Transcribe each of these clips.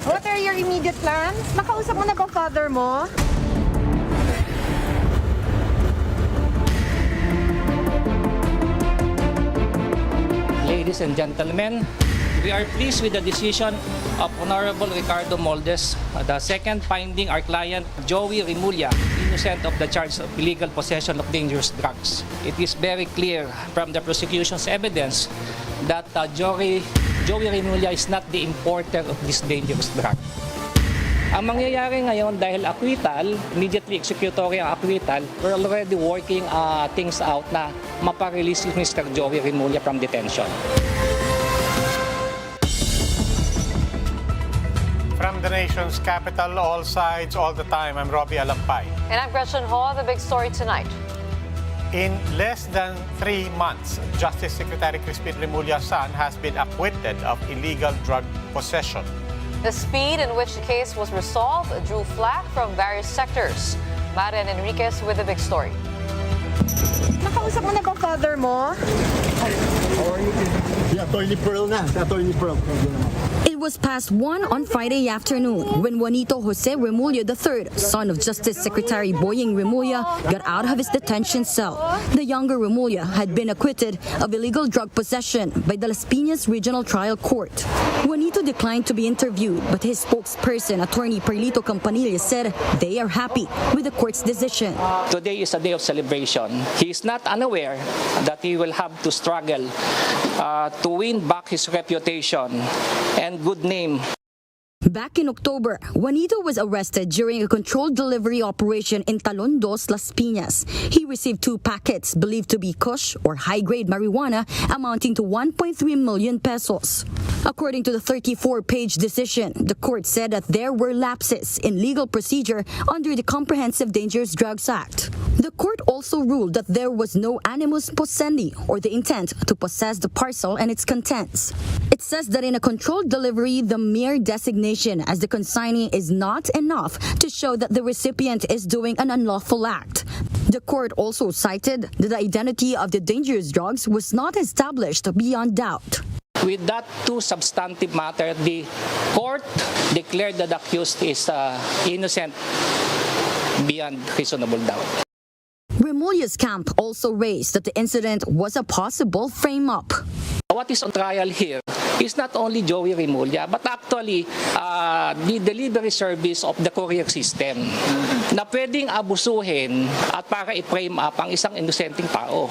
What are your immediate plans? Nakausap mo na ba father mo? Ladies and gentlemen, we are pleased with the decision of Honorable Ricardo Moldes, the second finding our client Joey Remulla innocent of the charge of illegal possession of dangerous drugs. It is very clear from the prosecution's evidence that Joey Remulla is not the importer of this dangerous drug. Ang mangyayari ngayon dahil acquittal, immediately executory ang acquittal, we're already working things out na maparelease si Mr. Joey Remulla from detention. From the nation's capital, all sides, all the time, I'm Robbie Alampay. And I'm Gretchen Ho. The big story tonight. In less than 3 months, Justice Secretary Crispin Remulla's son has been acquitted of illegal drug possession. The speed in which the case was resolved drew flack from various sectors. Marian Enriquez with the big story. Nakausap mo na ba father mo? Attorney Pearl na. Attorney Pearl. It was past 1 on Friday afternoon when Juanito Jose Remulla III, son of Justice Secretary Boying Remulla, got out of his detention cell. The younger Remulla had been acquitted of illegal drug possession by the Las Piñas Regional Trial Court. Juanito declined to be interviewed, but his spokesperson, Attorney Perlito Campanilla, said they are happy with the court's decision. Today is a day of celebration. He is not unaware that he will have to struggle to win back his reputation and good name. Back in October, Juanito was arrested during a controlled delivery operation in Talon Dos, Las Piñas. He received 2 packets believed to be kush or high-grade marijuana amounting to 1.3 million pesos. According to the 34-page decision, the court said that there were lapses in legal procedure under the Comprehensive Dangerous Drugs Act. The court also ruled that there was no animus possendi or the intent to possess the parcel and its contents. It says that in a controlled delivery, the mere designation as the consignee is not enough to show that the recipient is doing an unlawful act. The court also cited that the identity of the dangerous drugs was not established beyond doubt. With that 2 substantive matter, the court declared that the accused is innocent beyond reasonable doubt. Remulla's camp also raised that the incident was a possible frame-up. What is on trial here is not only Joey Remulla, but actually the delivery service of the courier system na pwedeng abusuhin at para i-frame up ang isang inosenteng tao.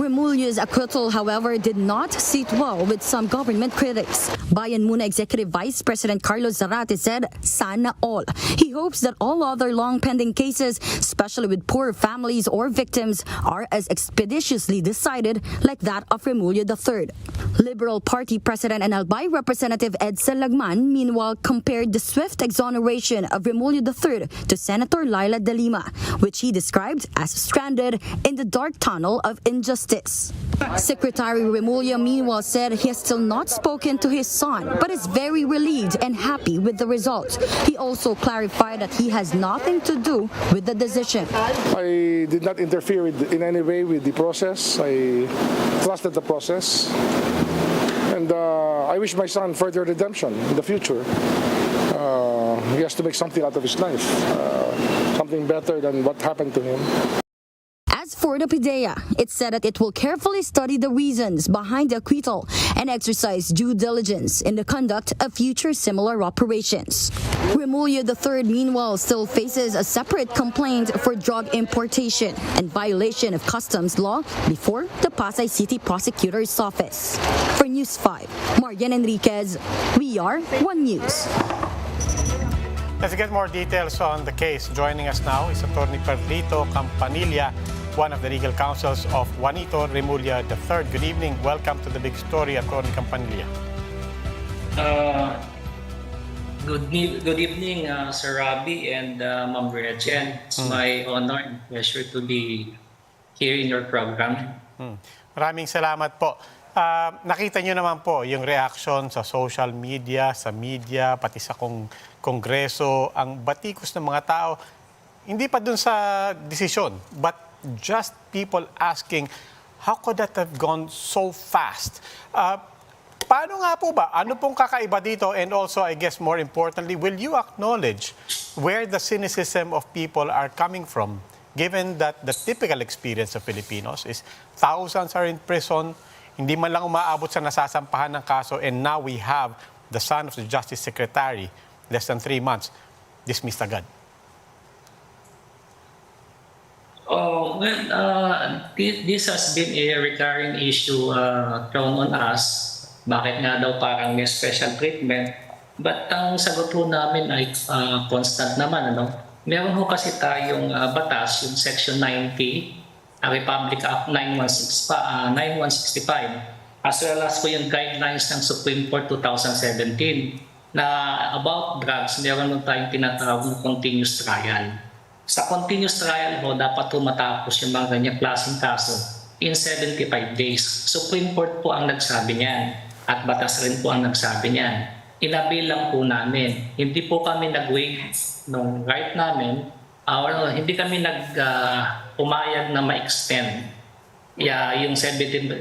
Remulla's acquittal, however, did not sit well with some government critics. Bayan Muna Executive Vice President Carlos Zarate said, "Sana all." He hopes that all other long-pending cases, especially with poor families or victims, are as expeditiously decided like that of Remulla III. Liberal Party President and Albay Representative Edsel Lagman, meanwhile, compared the swift exoneration of Remulla III to Senator Laila de Lima, which he described as stranded in the dark tunnel of injustice. Secretary Remulla, meanwhile, said he has still not spoken to his son, but is very relieved and happy with the result. He also clarified that he has nothing to do with the decision. I did not interfere in any way with the process. I trusted the process. And I wish my son further redemption in the future. He has to make something out of his life, something better than what happened to him. As for the PIDEA, it said that it will carefully study the reasons behind the acquittal and exercise due diligence in the conduct of future similar operations. Remulla III, meanwhile, still faces a separate complaint for drug importation and violation of customs law before the Pasay City Prosecutor's Office. For News 5, Marian Enriquez, we are One News. Let's get more details on the case. Joining us now is Attorney Perlito Campanilla, one of the legal counsels of Juanito Remulla III. Good evening. Welcome to The Big Story, Attorney Campanilla. Good evening, Sir Robbie and Ma'am Gretchen. It's my honor and pleasure to be here in your program. Maraming salamat po. Nakita nyo naman po yung reaction sa social media, sa media, pati sa kongreso, ang batikos ng mga tao, hindi pa dun sa desisyon, but just people asking, how could that have gone so fast? Paano nga po ba? Ano pong kakaiba dito? And also, I guess more importantly, will you acknowledge where the cynicism of people are coming from? Given that the typical experience of Filipinos is thousands are in prison, hindi man lang umaabot sa nasasampahan ng kaso, and now we have the son of the Justice Secretary, less than 3 months, dismissed agad. Oh, well, this has been a recurring issue thrown on us. Bakit nga daw parang may special treatment? But ang sagot po namin ay constant naman. Ano? Meron ho kasi tayong batas, yung Section 90, Republic Act 9165, as well as po yung guidelines ng Supreme Court 2017 na about drugs, meron nun tayong tinatawag na continuous trial. Sa continuous trial ho, dapat po matapos yung mga ganyang klaseng kaso in 75 days. Supreme Court po ang nagsabi niyan at batas rin po ang nagsabi niyan. Inabil lang po namin. Hindi po kami nag-waive nung right namin, hindi kami umayag na ma-extend yung 75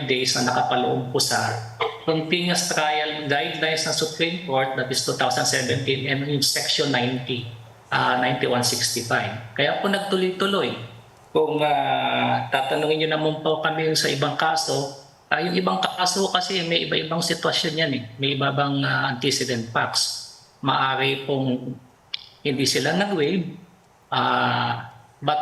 days na nakapaloob po sa continuous trial guidelines ng Supreme Court, that is 2017, and yung Section 90, 9165. Kaya po nagtuloy-tuloy. Kung tatanungin nyo naman po kami sa ibang kaso, yung ibang kaso kasi may iba-ibang sitwasyon yan eh. May iba-ibang antecedent facts. Maari pong hindi sila nag-waive. But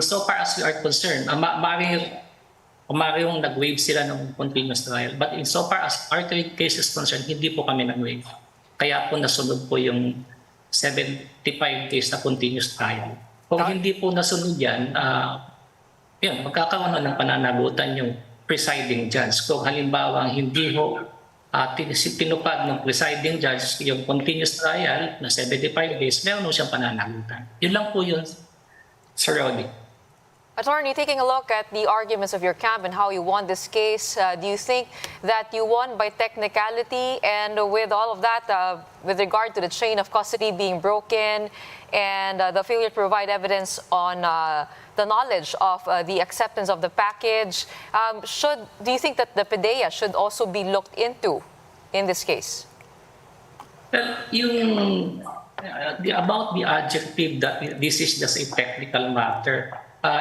so far as we are concerned, maari yung nag-waive sila ng continuous trial. But in so far as our case is concerned, hindi po kami nag-waive. Kaya po nasunod po yung 75 days na continuous trial. Kung hindi po nasunod yan, magkakaroon ng pananagutan yung presiding judge. Kung halimbawa hindi ho tinupad ng presiding judge yung continuous trial na 75 days, meron ho siyang pananagutan. Yun lang po yun, Sir Rodi. Attorney, taking a look at the arguments of your camp and how you won this case, do you think that you won by technicality? And with all of that, with regard to the chain of custody being broken and the failure to provide evidence on the knowledge of the acceptance of the package, do you think that the PDEA should also be looked into in this case? Well, about the adjective that this is just a technical matter,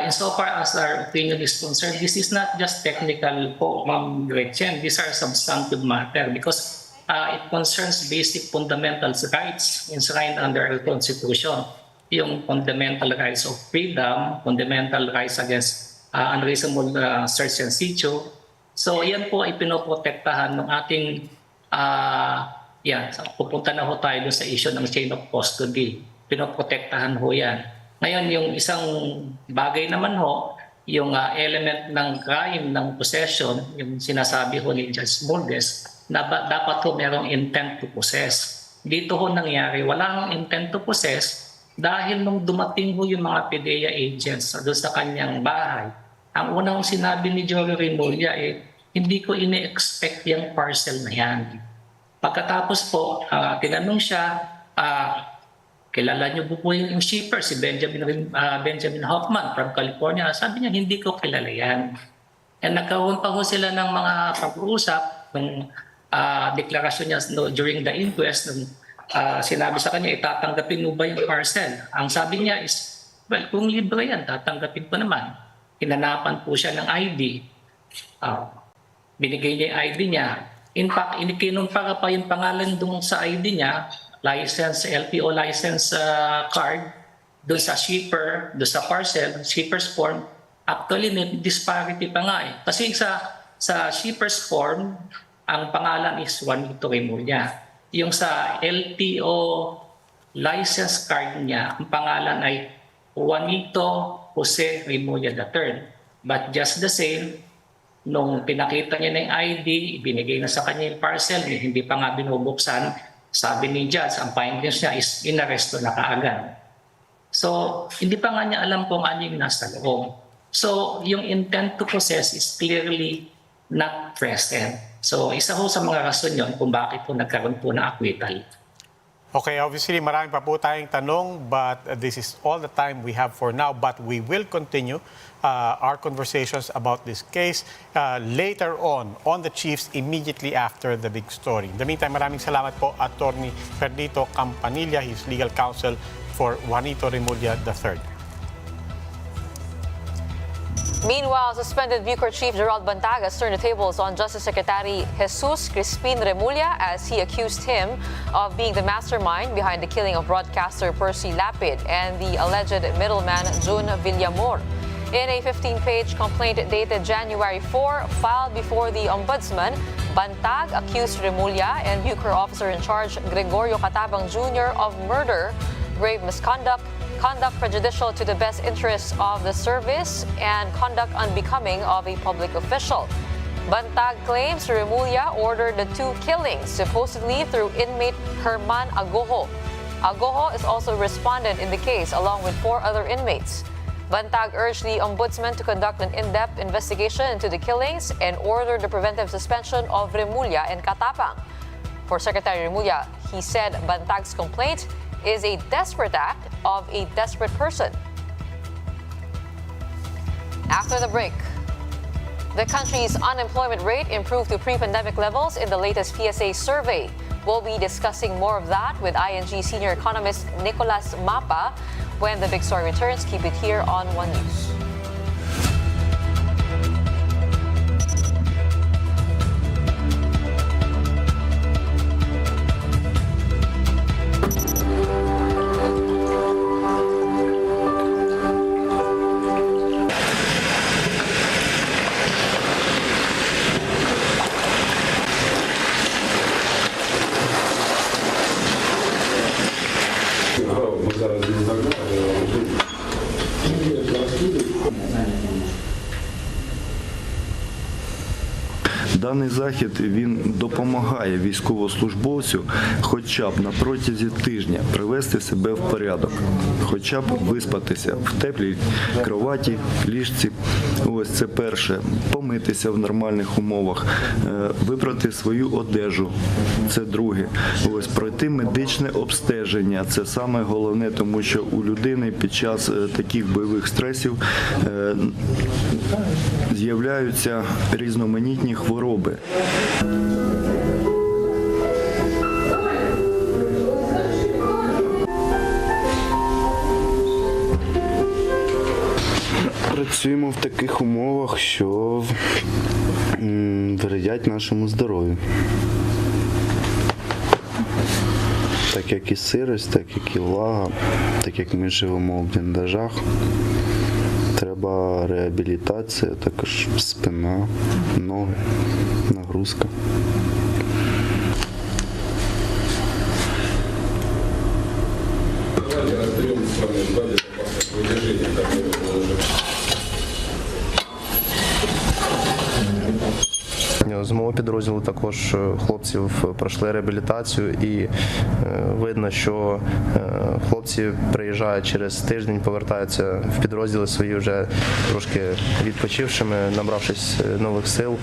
insofar as our opinion is concerned, this is not just technical po, Ma'am Gretchen. These are substantive matter because it concerns basic fundamental rights enshrined under our Constitution. Yung fundamental rights of freedom, fundamental rights against unreasonable search and seizure. So yan po ay pinoprotektahan ng ating, pupunta na ho tayo dun sa issue ng chain of custody. Pinoprotektahan ho yan. Ngayon, yung isang bagay naman ho, yung element ng crime, ng possession, yung sinasabi ho ni Judge Moldes, na dapat ho merong intent to possess. Dito ho nangyari, walang intent to possess dahil nung dumating ho yung mga PDEA agents doon sa kanyang bahay, ang unang sinabi ni Joey Remulla hindi ko ini-expect yung parcel na yan. Pagkatapos po, tinanong siya, kilala niyo po yung shipper, si Benjamin Hoffman from California. Sabi niya, hindi ko kilala yan. And nagkaroon pa ho sila ng mga pag-uusap, ng deklarasyon niya during the inquest, sinabi sa kanya, itatanggapin mo ba yung parcel? Ang sabi niya is, well, kung libre yan, tatanggapin ko naman. Hinanapan po siya ng ID. Binigay niya yung ID niya. In fact, kinumpara pa yung pangalan doon sa ID niya, license, LTO license card, doon sa shipper, doon sa parcel, shipper's form. Actually, may disparity pa nga eh. Kasi sa shipper's form, ang pangalan is Juanito Remulla. Yung sa LTO license card niya, ang pangalan ay Juanito Jose Remulla III. But just the same, nung pinakita niya na yung ID, ibinigay na sa kanya yung parcel, hindi pa nga binubuksan, sabi ni Judge, ang findings niya is inaresto na kaagad. So, hindi pa nga niya alam kung ano yung nasa loob. So, yung intent to possess is clearly not present. So, isa ho sa mga rason yun kung bakit po nagkaroon po ng acquittal. Okay, obviously marami pa po tayong tanong, but this is all the time we have for now. But we will continue our conversations about this case later on the Chiefs immediately after the big story. In the meantime, maraming salamat po, Attorney Perdito Campanilla, his legal counsel for Juanito Remulla III. Meanwhile, suspended Bucor Chief Gerald Bantagas turned the tables on Justice Secretary Jesus Crispin Remulla as he accused him of being the mastermind behind the killing of broadcaster Percy Lapid and the alleged middleman June Villamor. In a 15-page complaint dated January 4, filed before the Ombudsman, Bantag accused Remulla and Bucor officer in charge Gregorio Catabang Jr. of murder, grave misconduct, conduct prejudicial to the best interests of the service, and conduct unbecoming of a public official. Bantag claims Remulla ordered the two killings, supposedly through inmate Herman Agoho. Agoho is also respondent in the case, along with 4 other inmates. Bantag urged the Ombudsman to conduct an in-depth investigation into the killings and order the preventive suspension of Remulla and Catabang. For Secretary Remulla, he said Bantag's complaint is a desperate act of a desperate person. After the break, the country's unemployment rate improved to pre-pandemic levels in the latest PSA survey. We'll be discussing more of that with ING senior economist Nicolas Mapa when the big story returns. Keep it here on One News. Даний захід він допомагає військовослужбовцю хоча б на протязі тижня привести себе в порядок, хоча б виспатися в теплій кроваті, ліжці. Ось це перше. Помитися в нормальних умовах, випрати свою одежу. Це друге. Ось пройти медичне обстеження. Це саме головне, тому що у людини під час таких бойових стресів з'являються різноманітні хвороби. Працюємо в таких умовах, що вредять нашому здоров'ю. Так як і сирость, так як і влага, так як ми живемо в бліндажах. Треба реабілітація, також спина, ноги, нагрузка. З мого підрозділу також хлопців пройшли реабілітацію, і видно, що хлопці приїжджають через тиждень, повертаються в підрозділи свої вже трошки відпочившими, набравшись нових сил.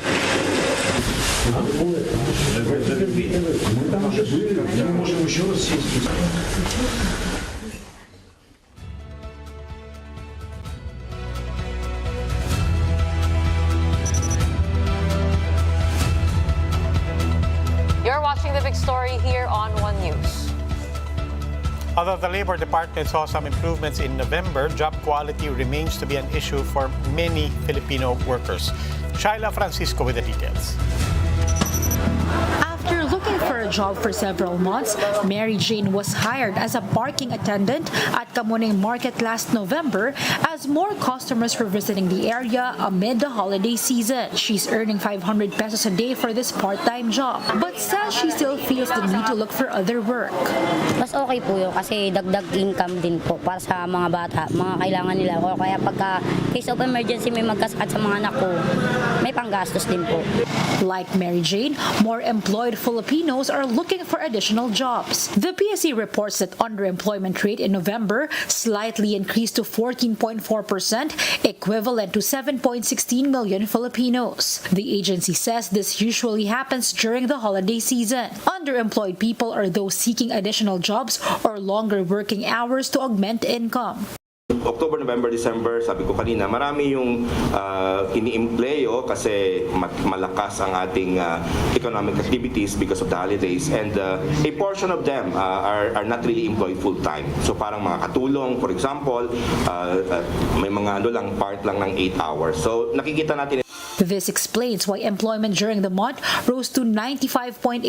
You're watching the big story here on One News. Although the Labor Department saw some improvements in November, job quality remains to be an issue for many Filipino workers. Shaila Francisco with the details. After looking for a job for several months, Mary Jane was hired as a parking attendant at Kamuning Market last November as more customers were visiting the area amid the holiday season. She's earning 500 pesos a day for this part-time job, but says she still feels the need to look for other work. Mas okay po yun kasi dagdag income din po para sa mga bata, mga kailangan nila. O kaya pagka case of emergency may magkasakit sa mga anak ko, may panggastos din po. Like Mary Jane, more employed Filipinos are are looking for additional jobs. The PSA reports that underemployment rate in November slightly increased to 14.4%, equivalent to 7.16 million Filipinos. The agency says this usually happens during the holiday season. Underemployed people are those seeking additional jobs or longer working hours to augment income. October, November, December, sabi ko kanina, marami yung ini-empleyo kasi malakas ang ating economic activities because of the holidays, and a portion of them are not really employed full-time. So parang mga katulong, for example, may mga part lang ng 8 hours. So nakikita natin. This explains why employment during the month rose to 95.8%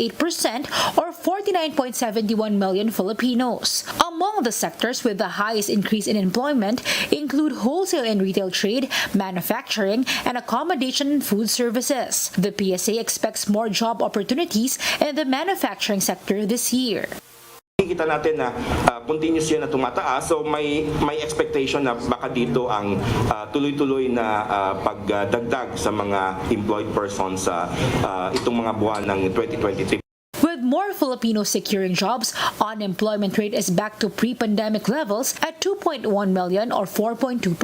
or 49.71 million Filipinos. Among the sectors with the highest increase in employment include wholesale and retail trade, manufacturing, and accommodation and food services. The PSA expects more job opportunities in the manufacturing sector this year. Kita natin na continuous yan na tumataas, so may expectation na baka dito ang tuloy-tuloy na pagdagdag sa mga employed persons sa itong mga buwan ng 2023. With more Filipinos securing jobs, unemployment rate is back to pre-pandemic levels at 2.1 million or 4.2%.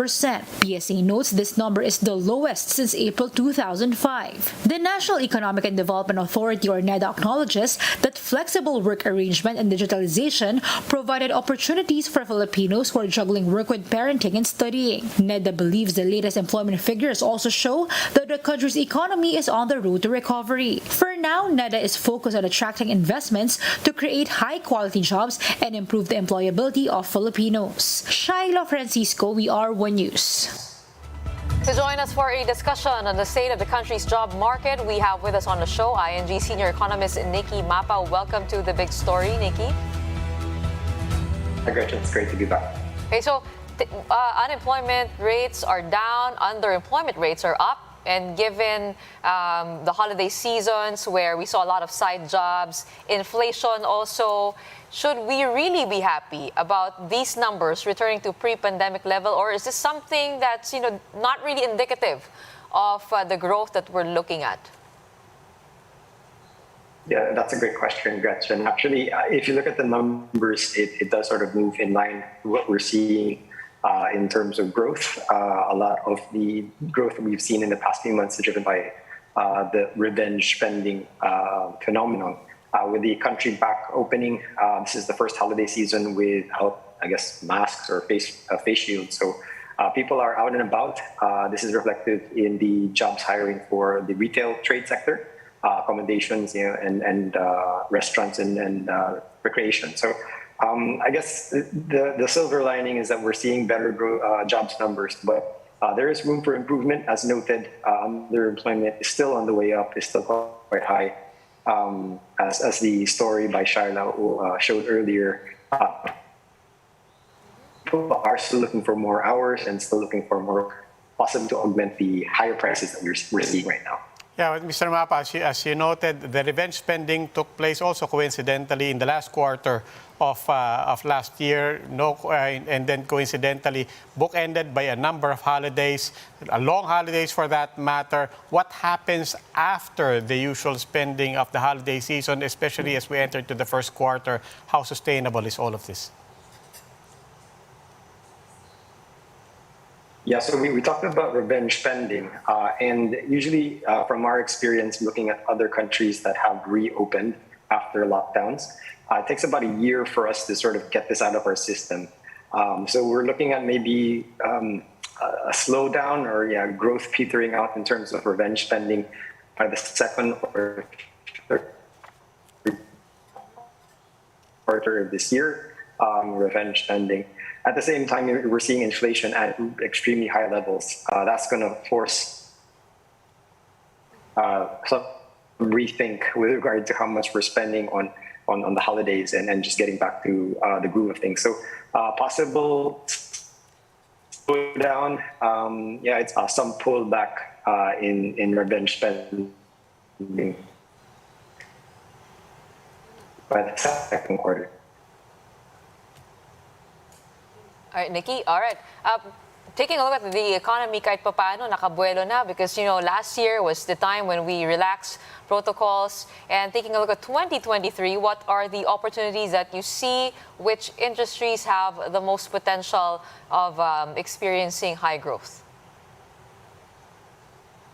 PSA notes this number is the lowest since April 2005. The National Economic and Development Authority or NEDA acknowledges that flexible work arrangement and digitalization provided opportunities for Filipinos who are juggling work with parenting and studying. NEDA believes the latest employment figures also show that the country's economy is on the road to recovery. For now, NEDA is focused on attracting investments to create high-quality jobs and improve the employability of Filipinos. Shaila Francisco, we are One News. To join us for a discussion on the state of the country's job market, we have with us on the show ING senior economist Nicky Mapa. Welcome to The Big Story, Nicky. Hi, Gretchen. It's great to be back. Okay, so unemployment rates are down, underemployment rates are up. And given the holiday seasons where we saw a lot of side jobs, inflation also, should we really be happy about these numbers returning to pre-pandemic level, or is this something that's not really indicative of the growth that we're looking at? Yeah, that's a great question, Gretchen. Actually, if you look at the numbers, it does sort of move in line with what we're seeing in terms of growth. A lot of the growth that we've seen in the past few months is driven by the revenge spending phenomenon. With the country back opening, this is the first holiday season without, I guess, masks or face shields. So people are out and about. This is reflected in the jobs hiring for the retail trade sector, accommodations, and restaurants and recreation. So I guess the silver lining is that we're seeing better jobs numbers, but there is room for improvement. As noted, underemployment is still on the way up, is still quite high. As the story by Shaila showed earlier, people are still looking for more hours and still looking for more, possibly to augment the higher prices that we're seeing right now. Yeah, Mr. Mapa, as you noted, the revenge spending took place also coincidentally in the last quarter of last year, and then coincidentally bookended by a number of holidays, long holidays for that matter. What happens after the usual spending of the holiday season, especially as we enter to the first quarter? How sustainable is all of this? Yeah, so we talked about revenge spending, and usually from our experience looking at other countries that have reopened after lockdowns, it takes about a year for us to sort of get this out of our system. So we're looking at maybe a slowdown or growth petering out in terms of revenge spending by the second or third quarter of this year, revenge spending. At the same time, we're seeing inflation at extremely high levels. That's going to force some rethink with regard to how much we're spending on the holidays and just getting back to the groove of things. So possible slowdown, it's some pullback in revenge spending by the second quarter. All right, Nicky. All right. taking a look at the economy kahit papaano, nakabuelo na because, last year was the time when we relaxed protocols. And taking a look at 2023, what are the opportunities that you see? Which industries have the most potential of experiencing high growth?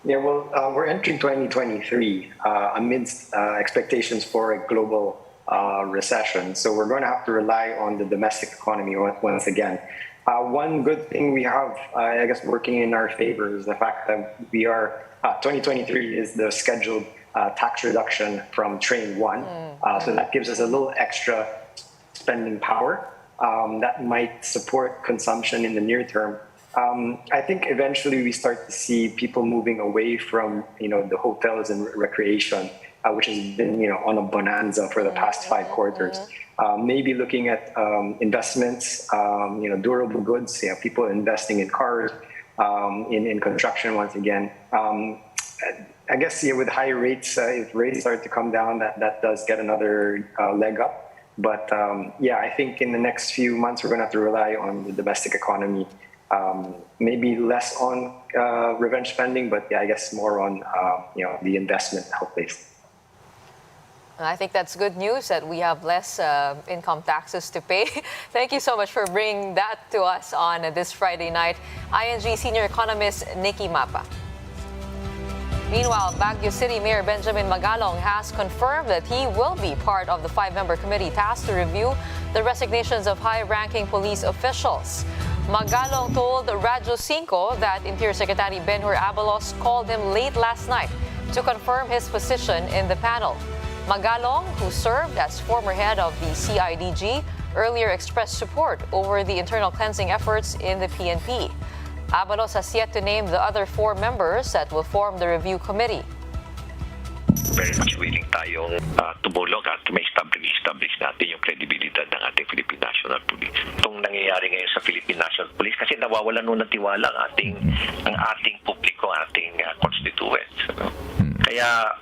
Yeah, well, we're entering 2023 amidst expectations for a global recession. So we're going to have to rely on the domestic economy once again. One good thing we have, I guess, working in our favor is the fact that 2023 is the scheduled tax reduction from Train 1. So that gives us a little extra spending power that might support consumption in the near term. I think eventually we start to see people moving away from, the hotels and recreation, which has been, on a bonanza for the past 5 quarters. Maybe looking at investments, durable goods, people investing in cars, in construction once again. I guess with high rates, if rates start to come down, that does get another leg up. But I think in the next few months, we're going to have to rely on the domestic economy. Maybe less on revenge spending, but I guess more on the investment outlays. I think that's good news that we have less income taxes to pay. Thank you so much for bringing that to us on this Friday night. ING senior economist Nikki Mapa. Meanwhile, Baguio City Mayor Benjamin Magalong has confirmed that he will be part of the 5-member committee tasked to review the resignations of high-ranking police officials. Magalong told Radyo 5 that Interior Secretary Benhur Abalos called him late last night to confirm his position in the panel. Magalong, who served as former head of the CIDG, earlier expressed support over the internal cleansing efforts in the PNP. Abalos has yet to name the other 4 members that will form the review committee. Very much willing tayong tumulong at may establish natin yung credibility ng ating Philippine National Police. Itong nangyayari ngayon sa Philippine National Police kasi nawawalan nun ng tiwala ang ating publiko, ating constituents. Kaya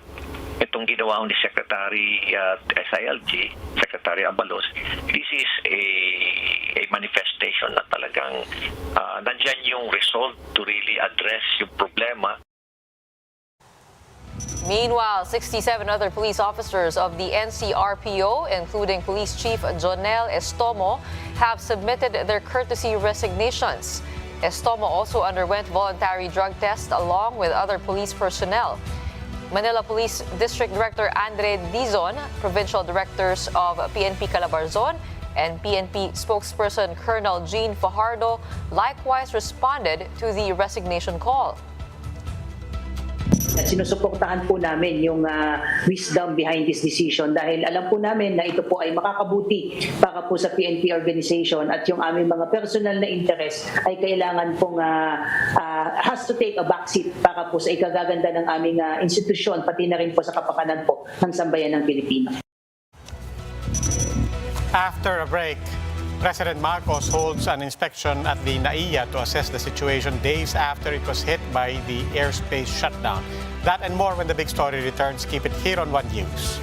itong ginawa ni Secretary SILG, Secretary Abalos, this is a manifestation na talagang nandyan yung resolve to really address yung problema. Meanwhile, 67 other police officers of the NCRPO, including Police Chief Jonel Estomo, have submitted their courtesy resignations. Estomo also underwent voluntary drug tests along with other police personnel. Manila Police District Director Andre Dizon, Provincial Directors of PNP Calabarzon, and PNP spokesperson Colonel Jean Fajardo likewise responded to the resignation call. At sinusuportahan po namin yung wisdom behind this decision dahil alam po namin na ito po ay makakabuti para po sa PNP organization at yung aming mga personal na interest ay kailangan pong has to take a backseat para po sa ikagaganda ng aming institusyon pati na rin po sa kapakanan po ng sambayan ng Pilipino. After a break, President Marcos holds an inspection at the NAIA to assess the situation days after it was hit by the airspace shutdown. That and more when the big story returns. Keep it here on One News.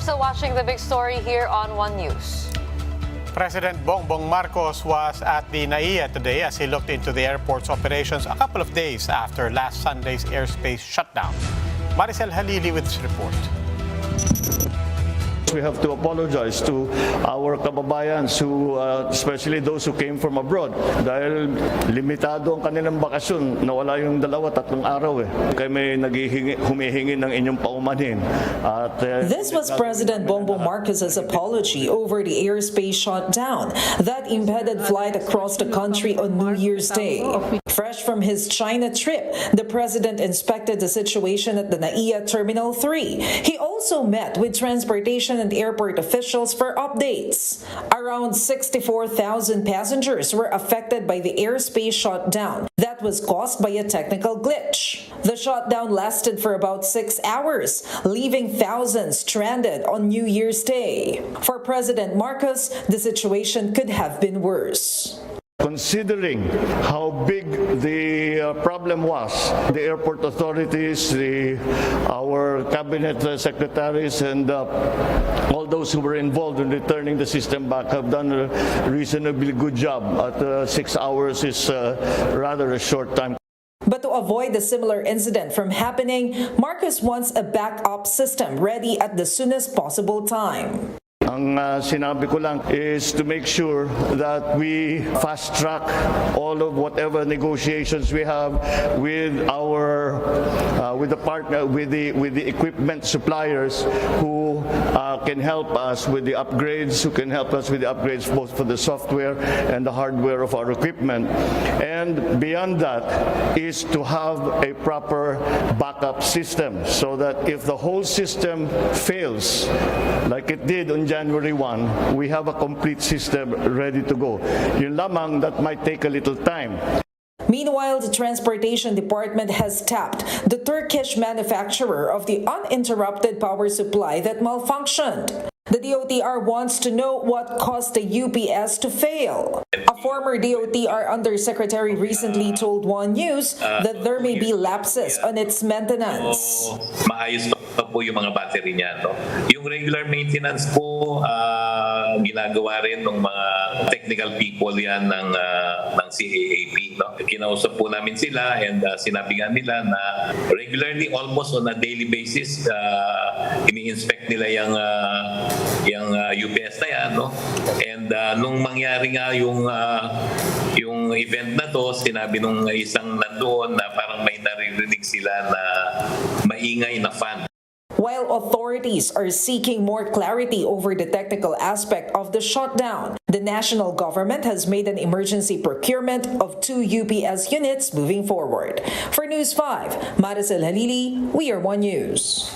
We're still watching the big story here on One News. President Bongbong Marcos was at the NAIA today as he looked into the airport's operations a couple of days after last Sunday's airspace shutdown. Maricel Halili with this report. We have to apologize to our kababayans who, especially those who came from abroad, dahil limitado ang kanilang bakasyon, nawala yung 2-3 araw Kaya may humihingi ng inyong paumanhin. This was President Bongbong Marcos's apology over the airspace shutdown that impeded flight across the country on New Year's Day. Fresh from his China trip, the president inspected the situation at the NAIA Terminal 3. He also met with transportation and airport officials for updates. Around 64,000 passengers were affected by the airspace shutdown that was caused by a technical glitch. The shutdown lasted for about 6 hours, leaving thousands stranded on New Year's Day. For President Marcos, the situation could have been worse. Considering how big the problem was, the airport authorities, our cabinet secretaries, and all those who were involved in returning the system back have done a reasonably good job. At 6 hours is rather a short time. But to avoid a similar incident from happening, Marcos wants a backup system ready at the soonest possible time. Ang sinabi ko lang is to make sure that we fast track all of whatever negotiations we have with our with the equipment suppliers who can help us with the upgrades, both for the software and the hardware of our equipment. And beyond that is to have a proper backup system so that if the whole system fails, like it did on January 1, we have a complete system ready to go. Yun lamang, that might take a little time. Meanwhile, the Transportation Department has tapped the Turkish manufacturer of the uninterrupted power supply that malfunctioned. The DOTR wants to know what caused the UPS to fail. A former DOTR undersecretary recently told One News that there may be lapses on its maintenance. Maayos pa po yung mga battery niya. No? Yung regular maintenance po, ginagawa rin ng mga technical people yan ng CAAP. No? Kinausap po namin sila and sinabi nga nila na regularly, almost on a daily basis, ini-inspect nila yung UPS na yan, no? And nung mangyari nga yung event na to, sinabi nung isang nandoon na parang may naririnig sila na maingay na fan. While authorities are seeking more clarity over the technical aspect of the shutdown, the national government has made an emergency procurement of 2 UPS units moving forward. For News 5, Maricel Halili, We Are One News.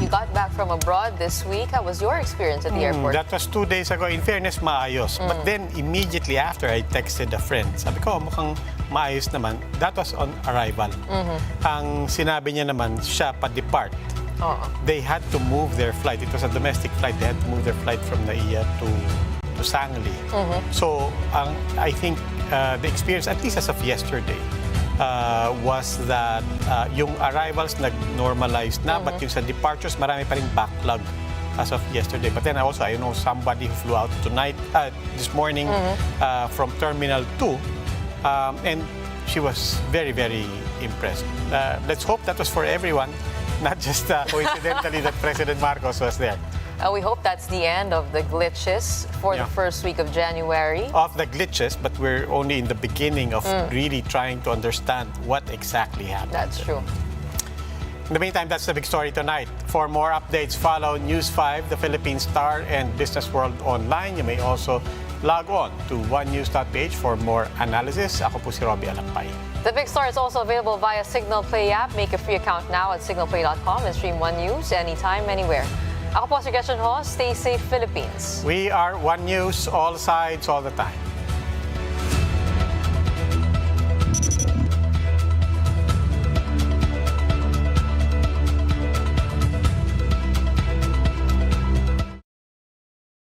You got back from abroad this week. How was your experience at the airport? That was 2 days ago. In fairness, maayos. But then, immediately after, I texted a friend. Sabi ko, mukhang maayos naman. That was on arrival. Ang sinabi niya naman, siya pa-depart. They had to move their flight. It was a domestic flight. They had to move their flight from NAIA to Sangli. So, I think the experience, at least as of yesterday, was that yung arrivals nag-normalize na, but yung sa departures, marami pa ring backlog as of yesterday. But then also, I know somebody who flew out this morning from Terminal 2, and she was very, very impressed. Let's hope that was for everyone, not just coincidentally that President Marcos was there. We hope that's the end of the glitches for the first week of January. Of the glitches, but we're only in the beginning of really trying to understand what exactly happened. That's true. In the meantime, that's the big story tonight. For more updates, follow News 5, The Philippine Star, and Business World Online. You may also log on to onenews.ph for more analysis. Ako po si Robbie Alampay. The Big Story is also available via Signal Play app. Make a free account now at signalplay.com and stream One News anytime, anywhere. Ako po si Gretchen Ho. Stay safe, Philippines. We are One News, all sides, all the time.